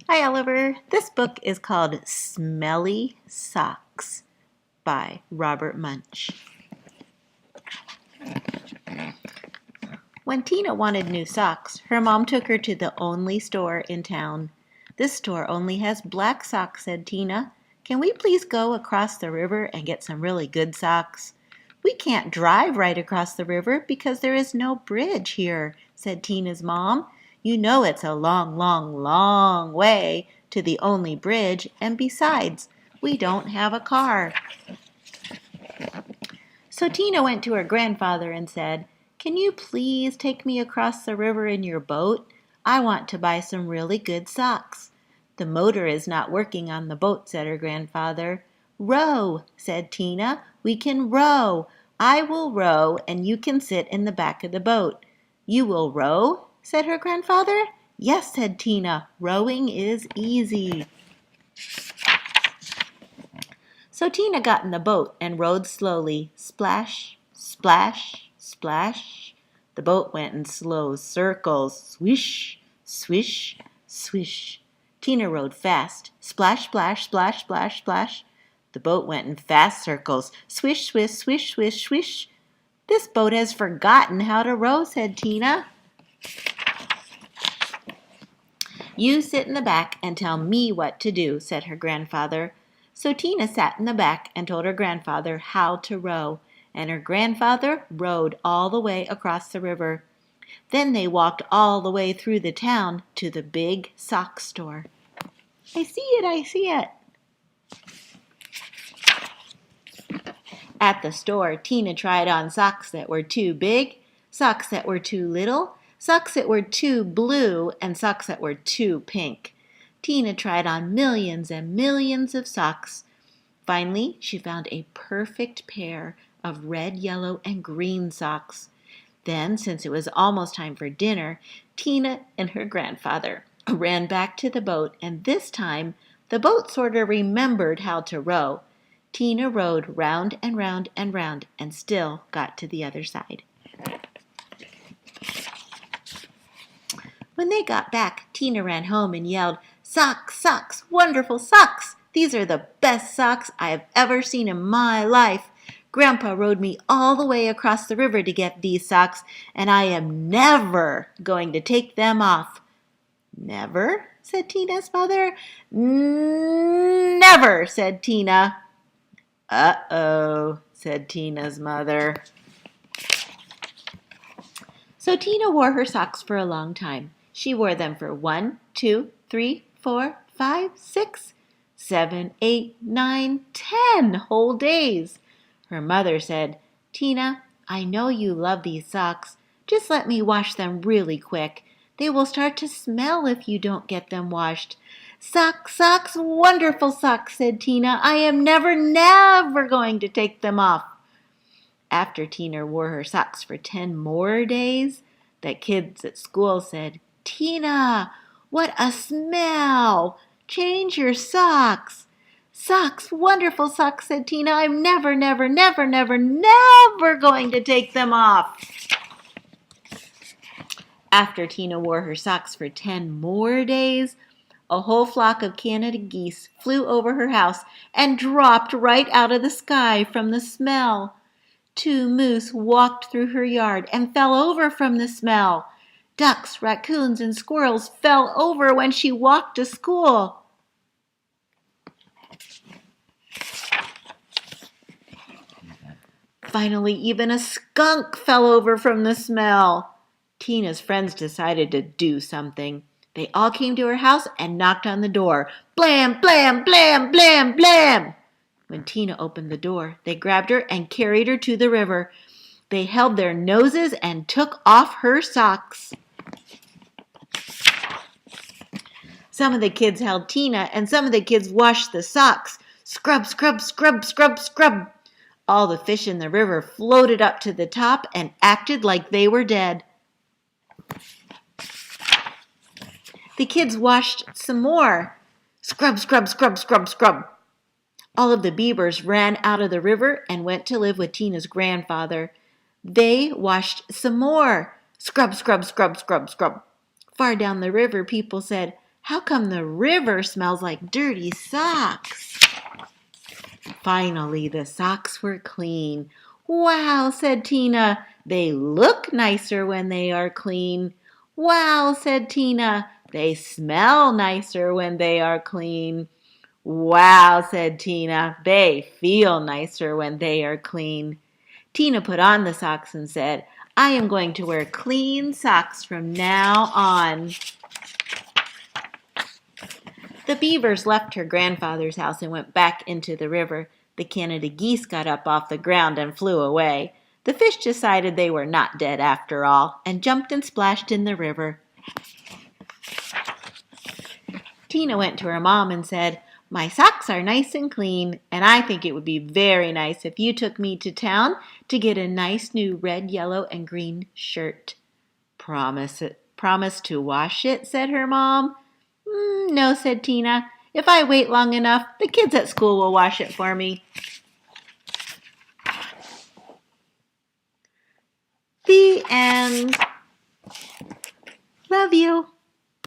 Hi, Oliver. This book is called Smelly Socks by Robert Munsch. When Tina wanted new socks, her mom took her to the only store in town. This store only has black socks, said Tina. Can we please go across the river and get some really good socks? We can't drive right across the river because there is no bridge here, said Tina's mom. You know it's a long, long, long way to the only bridge, and besides, we don't have a car. So Tina went to her grandfather and said, Can you please take me across the river in your boat? I want to buy some really good socks. The motor is not working on the boat, said her grandfather. Row, said Tina. We can row. I will row, and you can sit in the back of the boat. You will row, said her grandfather. Yes, said Tina. Rowing is easy. So Tina got in the boat and rowed slowly. Splash, splash, splash. The boat went in slow circles. Swish, swish, swish. Tina rowed fast. Splash, splash, splash, splash, splash. The boat went in fast circles. Swish, swish, swish, swish, swish. This boat has forgotten how to row, said Tina. You sit in the back and tell me what to do, said her grandfather. So Tina sat in the back and told her grandfather how to row, and her grandfather rowed all the way across the river. Then they walked all the way through the town to the big sock store. I see it, I see it. At the store, Tina tried on socks that were too big, socks that were too little, socks that were too blue, and socks that were too pink. Tina tried on millions and millions of socks. Finally, she found a perfect pair of red, yellow, and green socks. Then, since it was almost time for dinner, Tina and her grandfather ran back to the boat, and this time the boat sort of remembered how to row. Tina rowed round and round and round and still got to the other side. When they got back, Tina ran home and yelled, Socks, socks, wonderful socks! These are the best socks I have ever seen in my life. Grandpa rowed me all the way across the river to get these socks, and I am never going to take them off. Never? Said Tina's mother. Never, said Tina. Uh-oh, said Tina's mother. So Tina wore her socks for a long time. She wore them for 1, 2, 3, 4, 5, 6, 7, 8, 9, 10 whole days. Her mother said, Tina, I know you love these socks. Just let me wash them really quick. They will start to smell if you don't get them washed. Socks, socks, wonderful socks, said Tina. I am never, never going to take them off. After Tina wore her socks for 10 more days, the kids at school said, Tina, what a smell! Change your socks. Socks, wonderful socks, said Tina. I'm never, never, never, never, never going to take them off. After Tina wore her socks for 10 more days, a whole flock of Canada geese flew over her house and dropped right out of the sky from the smell. 2 moose walked through her yard and fell over from the smell. Ducks, raccoons, and squirrels fell over when she walked to school. Finally, even a skunk fell over from the smell. Tina's friends decided to do something. They all came to her house and knocked on the door. Blam, blam, blam, blam, blam. When Tina opened the door, they grabbed her and carried her to the river. They held their noses and took off her socks. Some of the kids held Tina, and some of the kids washed the socks. Scrub, scrub, scrub, scrub, scrub. All the fish in the river floated up to the top and acted like they were dead. The kids washed some more. Scrub, scrub, scrub, scrub, scrub. All of the beavers ran out of the river and went to live with Tina's grandfather. They washed some more. Scrub, scrub, scrub, scrub, scrub. Far down the river, people said, How come the river smells like dirty socks? Finally, the socks were clean. Wow, said Tina. They look nicer when they are clean. Wow, said Tina. They smell nicer when they are clean. Wow, said Tina. They feel nicer when they are clean. Tina put on the socks and said, I am going to wear clean socks from now on. The beavers left her grandfather's house and went back into the river. The Canada geese got up off the ground and flew away. The fish decided they were not dead after all and jumped and splashed in the river. Tina went to her mom and said, My socks are nice and clean, and I think it would be very nice if you took me to town to get a nice new red, yellow, and green shirt. Promise to wash it, said her mom. No, said Tina. If I wait long enough, the kids at school will wash it for me. The end. Love you.